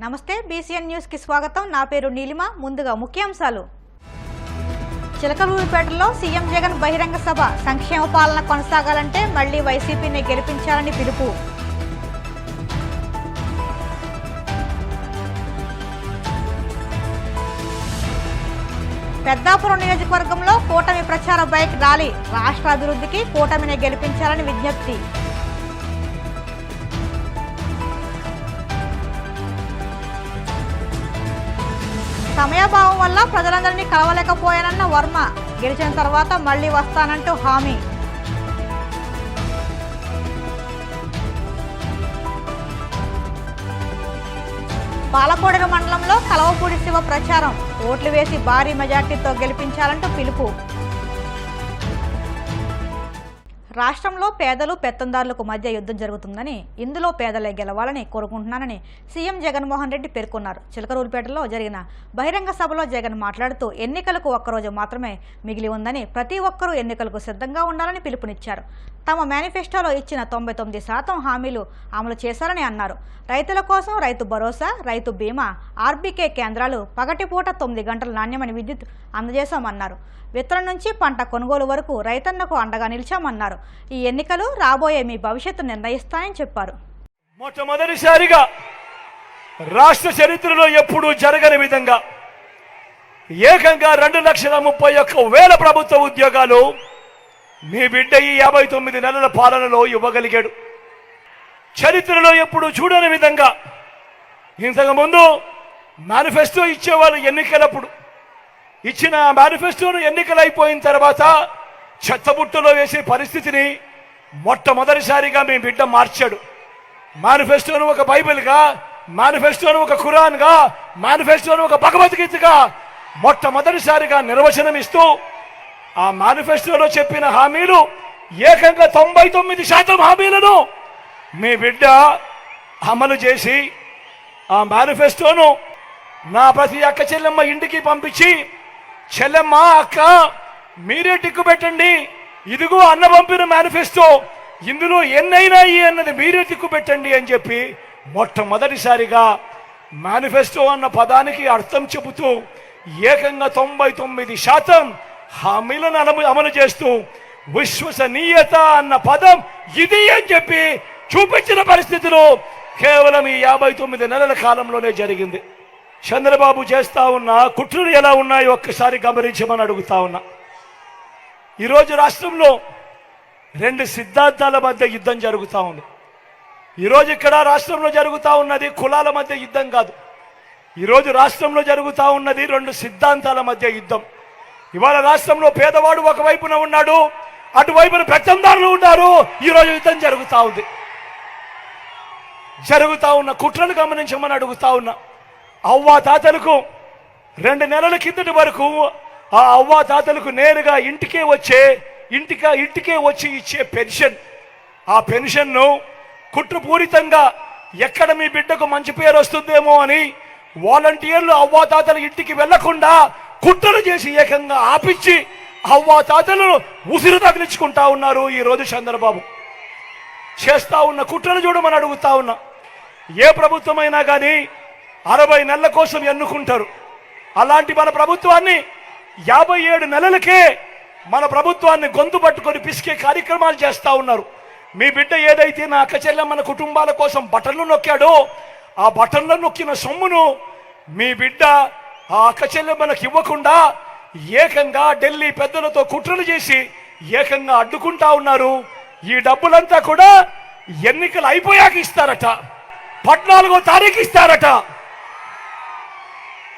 నమస్తే BCN news కి స్వాగతం। నా పేరు నీలిమ। ముందుగా ముఖ్యాంశాలు। చిలకలూరిపేటలో సీఎం జగన్ బహిరంగ సభ। సంక్షేమ పాలన కొనసాగాలంటే మళ్లీ వైసీపీని గెలిపించాలని పిలుపు। పెద్దాపురం నియోజకవర్గంలో కూటమి ప్రచార బైక్ ర్యాలీ। రాష్ట్ర అభివృద్ధికి కూటమిని గెలిపించాలని విజ్ఞప్తి। సమయాభావం వల్ల ప్రజలందరినీ కలవలేకపోయానన్న వర్మ। గెలిచిన తర్వాత మళ్లీ వస్తానంటూ హామీ। పాలకోడేరు మండలంలో కలవపూడి శివ ప్రచారం। ఓట్లు వేసి భారీ మెజార్టీతో గెలిపించాలంటూ పిలుపు। రాష్ట్రంలో పేదలు పెత్తందారులకు మధ్య యుద్ధం జరుగుతుందని, ఇందులో పేదలే గెలవాలని కోరుకుంటున్నానని సీఎం జగన్మోహన్ రెడ్డి పేర్కొన్నారు। చిలకలూరిపేటలో జరిగిన బహిరంగ సభలో జగన్ మాట్లాడుతూ ఎన్నికలకు ఒక్కరోజు మాత్రమే మిగిలి ఉందని, ప్రతి ఒక్కరూ ఎన్నికలకు సిద్ధంగా ఉండాలని పిలుపునిచ్చారు। తమ మేనిఫెస్టోలో ఇచ్చిన 99% హామీలు అమలు చేశారని అన్నారు। రైతుల కోసం రైతు భరోసా, రైతు బీమా, ఆర్బీకే కేంద్రాలు, పగటిపూట 9 గంటల నాణ్యమైన విద్యుత్ అందజేశామన్నారు। విత్తనం నుంచి పంట కొనుగోలు వరకు రైతన్నకు అండగా నిలిచామన్నారు। ఈ ఎన్నికలు రాబోయే మీ భవిష్యత్తు నిర్ణయిస్తాయని చెప్పారు। మొట్టమొదటిసారిగా రాష్ట్ర చరిత్రలో ఎప్పుడూ జరగని విధంగా ఏకంగా 2,31,000 ప్రభుత్వ ఉద్యోగాలు మీ బిడ్డ ఈ 59 నెలల పాలనలో ఇవ్వగలిగాడు। చరిత్రలో ఎప్పుడు చూడని విధంగా ఇంతకుముందు మేనిఫెస్టో ఇచ్చేవాళ్ళు ఎన్నికలప్పుడు ఇచ్చిన మేనిఫెస్టోను ఎన్నికలైపోయిన తర్వాత చెత్తబుట్టలో వేసే పరిస్థితిని మొట్టమొదటిసారిగా మీ బిడ్డ మార్చాడు। మేనిఫెస్టోను ఒక బైబిల్గా, మేనిఫెస్టోను ఒక ఖురాన్గా, మేనిఫెస్టోను ఒక భగవద్గీతగా మొట్టమొదటిసారిగా నిర్వచనం ఇస్తూ ఆ మేనిఫెస్టోలో చెప్పిన హామీలు ఏకంగా 99% హామీలను మీ బిడ్డ అమలు చేసి ఆ మేనిఫెస్టోను నా ప్రతి అక్క చెల్లెమ్మ ఇంటికి పంపించి, చెల్లెమ్మ అక్క మీరే టిక్కు పెట్టండి, ఇదిగో అన్న పంపిన మేనిఫెస్టో, ఇందులో ఎన్నైనాయి అన్నది మీరే టిక్కు పెట్టండి అని చెప్పి మొట్టమొదటిసారిగా మేనిఫెస్టో అన్న పదానికి అర్థం చెబుతూ ఏకంగా 99% హామీలను అమలు చేస్తూ విశ్వసనీయత అన్న పదం ఇది అని చెప్పి చూపించిన పరిస్థితిలో కేవలం ఈ 59 నెలల కాలంలోనే జరిగింది। చంద్రబాబు చేస్తా ఉన్న కుట్రలు ఎలా ఉన్నాయో ఒక్కసారి గమనించమని అడుగుతా ఉన్నా। ఈరోజు రాష్ట్రంలో 2 సిద్ధాంతాల మధ్య యుద్ధం జరుగుతూ ఉంది। ఈరోజు ఇక్కడ రాష్ట్రంలో జరుగుతూ ఉన్నది కులాల మధ్య యుద్ధం కాదు, ఈరోజు రాష్ట్రంలో జరుగుతూ ఉన్నది 2 సిద్ధాంతాల మధ్య యుద్ధం। ఇవాళ రాష్ట్రంలో పేదవాడు ఒకవైపున ఉన్నాడు, అటువైపున పెత్తందారులు ఉన్నారు। ఈరోజు యుద్ధం జరుగుతూ ఉంది। జరుగుతూ ఉన్న కుట్రలు గమనించమని అడుగుతా ఉన్నా। అవ్వా తాతలకు 2 నెలల కిందటి వరకు ఆ అవ్వా తాతలకు నేరుగా ఇంటికే వచ్చి ఇచ్చే పెన్షన్, ఆ పెన్షన్ను కుట్రపూరితంగా ఎక్కడ మీ బిడ్డకు మంచి పేరు వస్తుందేమో అని వాలంటీర్లు అవ్వా తాతల ఇంటికి వెళ్లకుండా కుట్రలు చేసి ఏకంగా ఆపించి అవ్వా తాతలను ఉసిరు తగిలించుకుంటా ఉన్నారు ఈరోజు చంద్రబాబు। చేస్తా ఉన్న కుట్రలు చూడమని అడుగుతా ఉన్నా। ఏ ప్రభుత్వమైనా కానీ 60 నెలల కోసం ఎన్నుకుంటారు, అలాంటి మన ప్రభుత్వాన్ని 57 నెలలకే మన ప్రభుత్వాన్ని గొంతు పట్టుకొని పిసికే కార్యక్రమాలు చేస్తూ ఉన్నారు। మీ బిడ్డ ఏదైతే నా అక్క చెల్లెమ్మల కుటుంబాల కోసం బటన్లు నొక్కాడో ఆ బటన్లు నొక్కిన సొమ్మును మీ బిడ్డ ఆ అక్క చెల్లెమ్మలకు ఇవ్వకుండా ఏకంగా ఢిల్లీ పెద్దలతో కుట్రలు చేసి ఏకంగా అడ్డుకుంటా ఉన్నారు। ఈ డబ్బులంతా కూడా ఎన్నికలు అయిపోయాక ఇస్తారట, 14వ తారీఖు ఇస్తారట।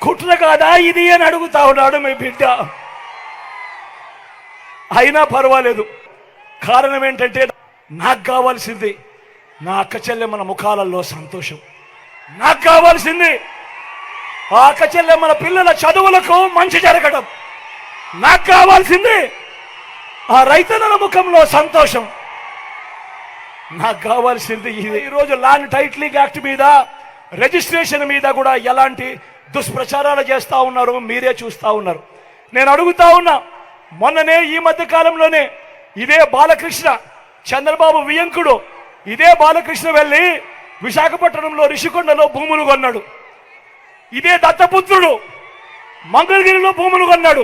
కుట్ర కాదా ఇది అని అడుగుతా ఉన్నాడు మీ బిడ్డ। అయినా పర్వాలేదు, కారణం ఏంటంటే నాకు కావాల్సింది నా అక్క చెల్లెమ్మల ముఖాలలో సంతోషం, నాకు కావాల్సింది ఆ అక్క చెల్లెమ్మల పిల్లల చదువులకు మంచి జరగడం, నాకు కావాల్సింది ఆ రైతన్నల ముఖంలో సంతోషం, నాకు కావాల్సింది ఇది। ఈరోజు ల్యాండ్ టైటిలింగ్ యాక్ట్ మీద, రిజిస్ట్రేషన్ మీద కూడా ఎలాంటి దుష్ప్రచారాలు చేస్తూ ఉన్నారు మీరే చూస్తూ ఉన్నారు। నేను అడుగుతా ఉన్నా, మొన్ననే ఈ మధ్య కాలంలోనే ఇదే బాలకృష్ణ, చంద్రబాబు వియంకుడు ఇదే బాలకృష్ణ వెళ్ళి విశాఖపట్నంలో రిషికొండలో భూములు కొన్నాడు। ఇదే దత్తపుత్రుడు మంగళగిరిలో భూములు కొన్నాడు.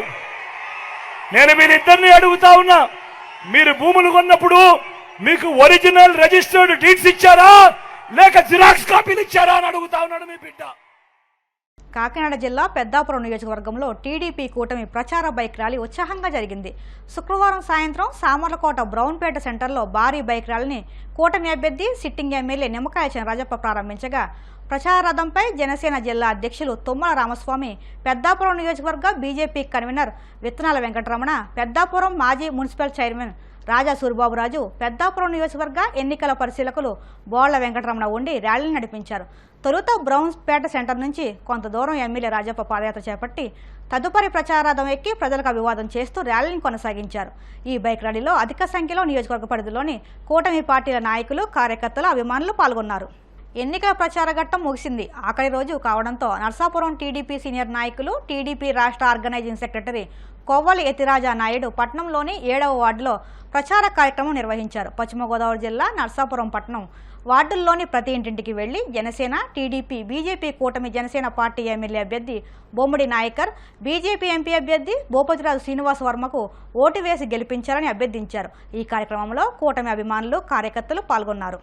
నేను వీరిద్దరిని అడుగుతా ఉన్నా, మీరు భూములు కొన్నప్పుడు మీకు ఒరిజినల్ రిజిస్టర్డ్ డీడ్స్ ఇచ్చారా లేక జిరాక్స్ కాపీలు ఇచ్చారా అని అడుగుతా ఉన్నాడు మీ బిడ్డ. కాకినాడ జిల్లా పెద్దాపురం నియోజకవర్గంలో టీడీపీ కూటమి ప్రచార బైక్ ర్యాలీ ఉత్సాహంగా జరిగింది. శుక్రవారం సాయంత్రం సామర్లకోట బ్రౌన్పేట సెంటర్లో భారీ బైక్ ర్యాలీని కూటమి అభ్యర్థి సిట్టింగ్ ఎమ్మెల్యే నిమ్మకాయ చినరాజప్ప ప్రారంభించగా ప్రచార రథంపై జనసేన జిల్లా అధ్యక్షులు తుమ్మల రామస్వామి, పెద్దాపురం నియోజకవర్గ బీజేపీ కన్వీనర్ విత్తనాల వెంకటరమణ, పెద్దాపురం మాజీ మున్సిపల్ చైర్మన్ రాజా సూరిబాబురాజు, పెద్దాపురం నియోజకవర్గ ఎన్నికల పరిశీలకులు బోళ్ల వెంకటరమణ ఉండి ర్యాలీని నడిపించారు. తొలుత బ్రౌన్పేట సెంటర్ నుంచి కొంత దూరం ఎమ్మెల్యే రాజప్ప పాదయాత్ర చేపట్టి తదుపరి ప్రచారార్థం ఎక్కి ప్రజలకు అభివాదం చేస్తూ ర్యాలీని కొనసాగించారు. ఈ బైక్ ర్యాలీలో అధిక సంఖ్యలో నియోజకవర్గ పరిధిలోని కూటమి పార్టీల నాయకులు, కార్యకర్తలు, అభిమానులు పాల్గొన్నారు. ఎన్నికల ప్రచార ఘట్టం ముగిసింది. ఆఖరి రోజు కావడంతో నర్సాపురం టీడీపీ సీనియర్ నాయకులు, టీడీపీ రాష్ట్ర ఆర్గనైజింగ్ సెక్రటరీ కొవ్వలి యతిరాజా నాయుడు పట్టణంలోని 7వ వార్డులో ప్రచార కార్యక్రమం నిర్వహించారు. పశ్చిమ గోదావరి జిల్లా నర్సాపురం పట్టణం వార్డుల్లోని ప్రతి ఇంటింటికి వెళ్లి జనసేన, టీడీపీ, బీజేపీ కూటమి జనసేన పార్టీ ఎమ్మెల్యే అభ్యర్థి బొమ్మిడి నాయకర్, బీజేపీ ఎంపీ అభ్యర్థి భూపతిరాజు శ్రీనివాస్ వర్మకు ఓటు వేసి గెలిపించారని అభ్యర్థించారు. ఈ కార్యక్రమంలో కూటమి అభిమానులు, కార్యకర్తలు పాల్గొన్నారు.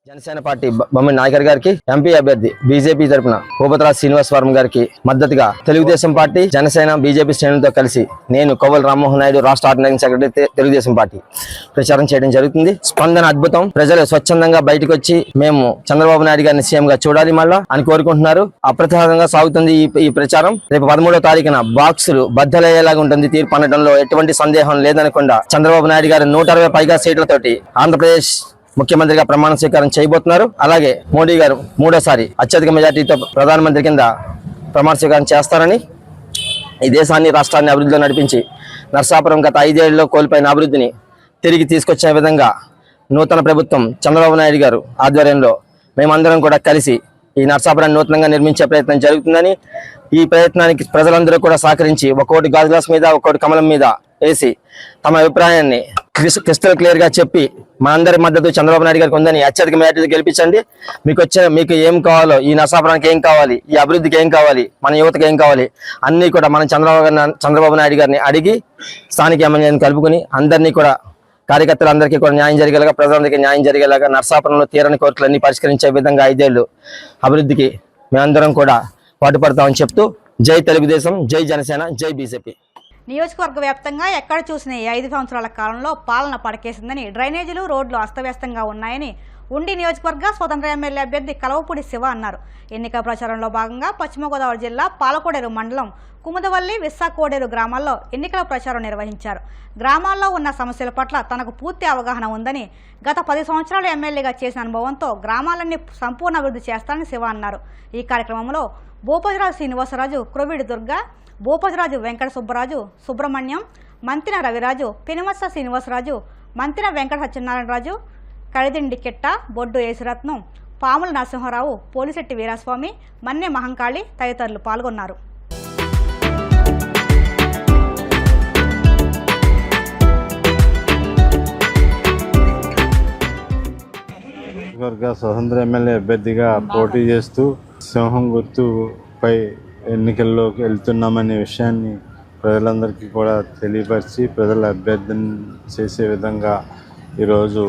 జనసేన పార్టీ బొమ్మిడి నాయకర్ గారికి, ఎంపీ అభ్యర్థి బీజేపీ తరపున భూపతిరాజు శ్రీనివాస్ వర్మ గారికి మద్దతుగా తెలుగుదేశం పార్టీ, జనసేన, బీజేపీ శ్రేణులతో కలిసి నేను కొవ్వలి రామ్మోహన్ నాయుడు, రాష్ట్ర ఆర్గనైజింగ్ సెక్రటరీ, తెలుగుదేశం పార్టీ ప్రచారం చేయడం జరుగుతుంది. స్పందన అద్భుతం. ప్రజలు స్వచ్ఛందంగా బయటకు వచ్చి మేము చంద్రబాబు నాయుడు గారిని సీఎం గా చూడాలి మళ్ళా అని కోరుకుంటున్నారు. అప్రతిహతంగా సాగుతుంది ఈ ప్రచారం. రేపు 13వ తారీఖున బాక్సులు బద్దలయ్యేలాగా ఉంటుంది. తీర్పు అనడంలో ఎటువంటి సందేహం లేదనకుండా చంద్రబాబు నాయుడు గారు 160 పైగా సీట్లతోటి ఆంధ్రప్రదేశ్ ముఖ్యమంత్రిగా ప్రమాణ స్వీకారం చేయబోతున్నారు. అలాగే మోడీ గారు 3వ అత్యధిక మెజార్టీతో ప్రధానమంత్రి కింద ప్రమాణ స్వీకారం చేస్తారని, ఈ దేశాన్ని, రాష్ట్రాన్ని అభివృద్ధిలో నడిపించి నర్సాపురం గత 5 ఏళ్లలో కోల్పోయిన అభివృద్ధిని తిరిగి తీసుకొచ్చే విధంగా నూతన ప్రభుత్వం చంద్రబాబు నాయుడు గారు ఆధ్వర్యంలో మేమందరం కూడా కలిసి ఈ నర్సాపురాన్ని నూతనంగా నిర్మించే ప్రయత్నం జరుగుతుందని, ఈ ప్రయత్నానికి ప్రజలందరూ కూడా సహకరించి ఒక్కోటి గాజు గ్లాస్ మీద, ఒక్కోటి కమలం మీద వేసి తమ అభిప్రాయాన్ని క్రిస్టల్ క్లియర్ గా చెప్పి మా అందరి మద్దతు చంద్రబాబు నాయుడు గారికి ఉందని అత్యధిక మెజార్టీతో గెలిపించండి. మీకు ఏం కావాలో, ఈ నర్సాపురానికి ఏం కావాలి, ఈ అభివృద్ధికి ఏం కావాలి, మన యువతకి ఏం కావాలి అన్ని కూడా మనం చంద్రబాబు నాయుడు గారిని అడిగి స్థానిక ఎమ్మెల్యేని కలుపుకుని అందరినీ కూడా, కార్యకర్తలందరికీ కూడా న్యాయం జరిగేలాగా, ప్రజలందరికీ న్యాయం జరిగేలాగా నర్సాపురంలో తీరని కోరికలన్నీ పరిష్కరించే విధంగా 5 ఏళ్లు అభివృద్ధికి మేమందరం కూడా పాటుపడతామని చెప్తూ జై తెలుగుదేశం, జై జనసేన, జై బీజేపీ. నియోజకవర్గ వ్యాప్తంగా ఎక్కడ చూసిన ఈ 5 సంవత్సరాల కాలంలో పాలన పడకేసిందని, డ్రైనేజీలు, రోడ్లు అస్తవ్యస్తంగా ఉన్నాయని ఉండి నియోజకవర్గ స్వతంత్ర ఎమ్మెల్యే అభ్యర్థి కలవపూడి శివ అన్నారు. ఎన్నికల ప్రచారంలో భాగంగా పశ్చిమ గోదావరి జిల్లా పాలకోడేరు మండలం కుముదవల్లి, విస్సాకోడేరు గ్రామాల్లో ఎన్నికల ప్రచారం నిర్వహించారు. గ్రామాల్లో ఉన్న సమస్యల పట్ల తనకు పూర్తి అవగాహన ఉందని, గత 10 సంవత్సరాలు ఎమ్మెల్యేగా చేసిన అనుభవంతో గ్రామాలన్నీ సంపూర్ణ అభివృద్ధి చేస్తానని శివ అన్నారు. ఈ కార్యక్రమంలో భూపతిరాజు శ్రీనివాసరాజు, క్రొవిడి దుర్గా, భూపతిరాజు వెంకట సుబ్బరాజు, సుబ్రహ్మణ్యం, మంతిన రవిరాజు, పెనుమత్స శ్రీనివాసరాజు, మంతిన వెంకట సత్యనారాయణరాజు, కడిదిండి కిట్ట, బొడ్డు యేసురత్నం, పాముల నరసింహారావు, పోలిశెట్టి వీరాస్వామి, మన్నె మహంకాళి తదితరులు పాల్గొన్నారు. స్వతంత్ర ఎమ్మెల్యే అభ్యర్థిగా పోటీ చేస్తూ సింహం గుర్తుపై ఎన్నికల్లోకి వెళ్తున్నామనే విషయాన్ని ప్రజలందరికీ కూడా తెలియపరిచి ప్రజల అభ్యర్థన చేసే విధంగా ఈరోజు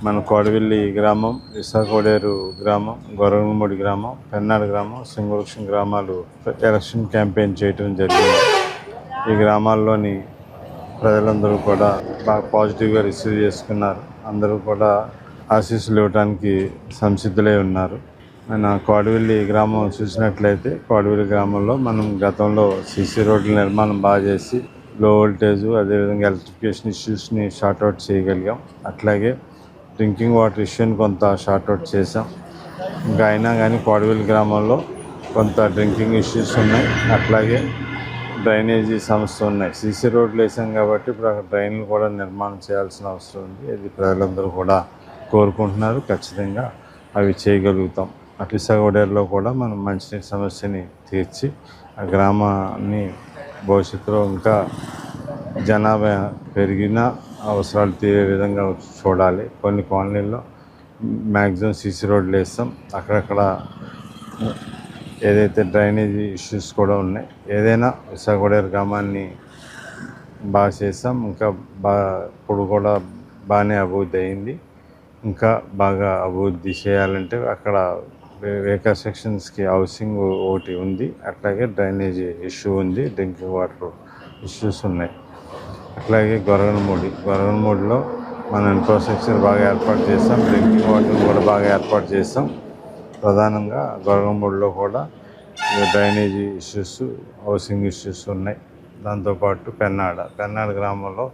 మన కోడవిల్లి గ్రామం, విశాఖోడేరు గ్రామం, గొర్రంగుమూడి గ్రామం, పెన్నాడు గ్రామం, సింగవృక్షం గ్రామాలు ఎలక్షన్ క్యాంపెయిన్ చేయడం జరిగింది. ఈ గ్రామాల్లోని ప్రజలందరూ కూడా బాగా పాజిటివ్గా రిసీవ్ చేసుకున్నారు. అందరూ కూడా ఆశీస్సులు ఇవ్వడానికి సంసిద్ధులై ఉన్నారు. మన కోడవిల్లి గ్రామం చూసినట్లయితే, కోడవిల్లి గ్రామంలో మనం గతంలో సీసీ రోడ్ల నిర్మాణం బాగా చేసి లో వోల్టేజ్, అదేవిధంగా ఎలక్ట్రిఫికేషన్ ఇష్యూస్ని షార్ట్అవుట్ చేయగలిగాం. అట్లాగే డ్రింకింగ్ వాటర్ ఇష్యూని కొంత షార్ట్అవుట్ చేసాం. ఇంకా అయినా కానీ కోడవిల్లి గ్రామంలో కొంత డ్రింకింగ్ ఇష్యూస్ ఉన్నాయి. అట్లాగే డ్రైనేజీ సమస్య ఉన్నాయి. సీసీ రోడ్లు వేసాం కాబట్టి ఇప్పుడు అక్కడ డ్రైన్లు కూడా నిర్మాణం చేయాల్సిన అవసరం ఉంది. ఇది ప్రజలందరూ కూడా కోరుకుంటున్నారు. ఖచ్చితంగా అవి చేయగలుగుతాం. అటు విశాఖోడేరులో కూడా మనం మంచినీటి సమస్యని తీర్చి ఆ గ్రామాన్ని భవిష్యత్తులో ఇంకా జనాభా పెరిగిన అవసరాలు తీరే విధంగా చూడాలి. కొన్ని కాలనీల్లో మ్యాక్సిమం సీసీ రోడ్లు వేస్తాం. అక్కడక్కడ ఏదైతే డ్రైనేజీ ఇష్యూస్ కూడా ఉన్నాయి. ఏదైనా విశాఖపడేరు గ్రామాన్ని బాగా చేస్తాం. ఇంకా ఇప్పుడు కూడా బాగానే అభివృద్ధి అయింది. ఇంకా బాగా అభివృద్ధి చేయాలంటే అక్కడ వేకా సెక్షన్స్కి హౌసింగ్ ఒకటి ఉంది, అట్లాగే డ్రైనేజీ ఇష్యూ ఉంది, డ్రింకింగ్ వాటర్ ఇష్యూస్ ఉన్నాయి. అట్లాగే గొరగనమూడిలో మన ఇన్ఫ్రాస్ట్రక్చర్ బాగా ఏర్పాటు చేస్తాం, డ్రింకింగ్ వాటర్ కూడా బాగా ఏర్పాటు చేస్తాం. ప్రధానంగా గొరగనమూడిలో కూడా డ్రైనేజీ ఇష్యూస్, హౌసింగ్ ఇష్యూస్ ఉన్నాయి. దాంతోపాటు పెన్నాడ గ్రామంలో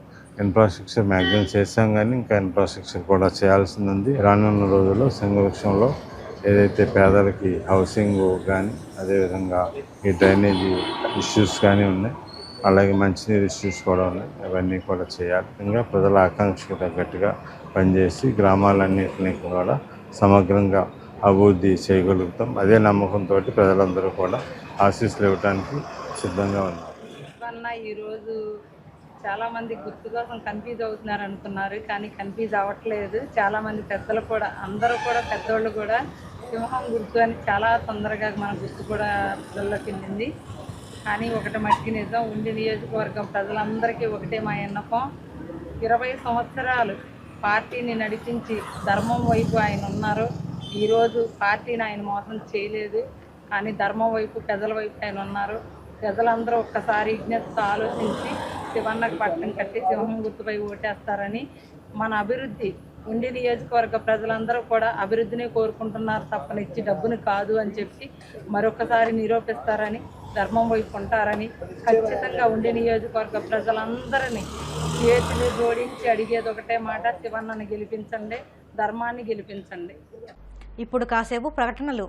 ఇన్ఫ్రాస్ట్రక్చర్ మ్యాక్సిమం చేస్తాం, కానీ ఇంకా ఇన్ఫ్రాస్ట్రక్చర్ కూడా చేయాల్సింది ఉంది. రానున్న రోజుల్లో సింగవృక్షంలో ఏదైతే పేదలకి హౌసింగ్ కానీ, అదేవిధంగా ఈ డ్రైనేజీ ఇష్యూస్ కానీ ఉన్నాయి, అలాగే మంచినీరు ఇష్యూస్ కూడా ఉన్నాయి. అవన్నీ కూడా చేయాలి. ఇంకా ప్రజల ఆకాంక్షకు తగ్గట్టుగా పనిచేసి గ్రామాలన్నింటినీ కూడా సమగ్రంగా అభివృద్ధి చేయగలుగుతాం. అదే నమ్మకంతో ప్రజలందరూ కూడా ఆశీస్సులు ఇవ్వడానికి సిద్ధంగా ఉన్నారు. ఈరోజు చాలామంది గుర్తు కోసం కన్ఫ్యూజ్ అవుతున్నారు అనుకున్నారు, కానీ కన్ఫ్యూజ్ అవ్వట్లేదు. చాలామంది పెద్దలు కూడా, అందరూ కూడా పెద్దోళ్ళు కూడా సింహం గుర్తు అని చాలా తొందరగా మన గుర్తు కూడా ప్రజల్లోకి వెళ్ళింది. కానీ ఒకటి మట్టికి నిజం, ఉండి నియోజకవర్గం ప్రజలందరికీ ఒకటే మా విన్నపం. 20 సంవత్సరాలు పార్టీని నడిపించి ధర్మం వైపు ఆయన ఉన్నారు. ఈరోజు పార్టీని ఆయన మోసం చేయలేదు, కానీ ధర్మం వైపు, ప్రజల వైపు ఆయన ఉన్నారు. ప్రజలందరూ ఒక్కసారి విజ్ఞతతో ఆలోచించి శివన్నకు పట్టం కట్టి సింహం గుర్తుపై ఓటేస్తారని, మన అభివృద్ధి ఉండి నియోజకవర్గ ప్రజలందరూ కూడా అభివృద్ధిని కోరుకుంటున్నారు తప్పనిచ్చి డబ్బుని కాదు అని చెప్పి మరొకసారి నిరూపిస్తారని, ధర్మం వైపు ఉంటారని ఖచ్చితంగా ఉండి నియోజకవర్గ ప్రజలందరినీ చేతులు జోడించి అడిగేది ఒకటే మాట, శివన్నని గెలిపించండి, ధర్మాన్ని గెలిపించండి. ఇప్పుడు కాసేపు ప్రకటనలు.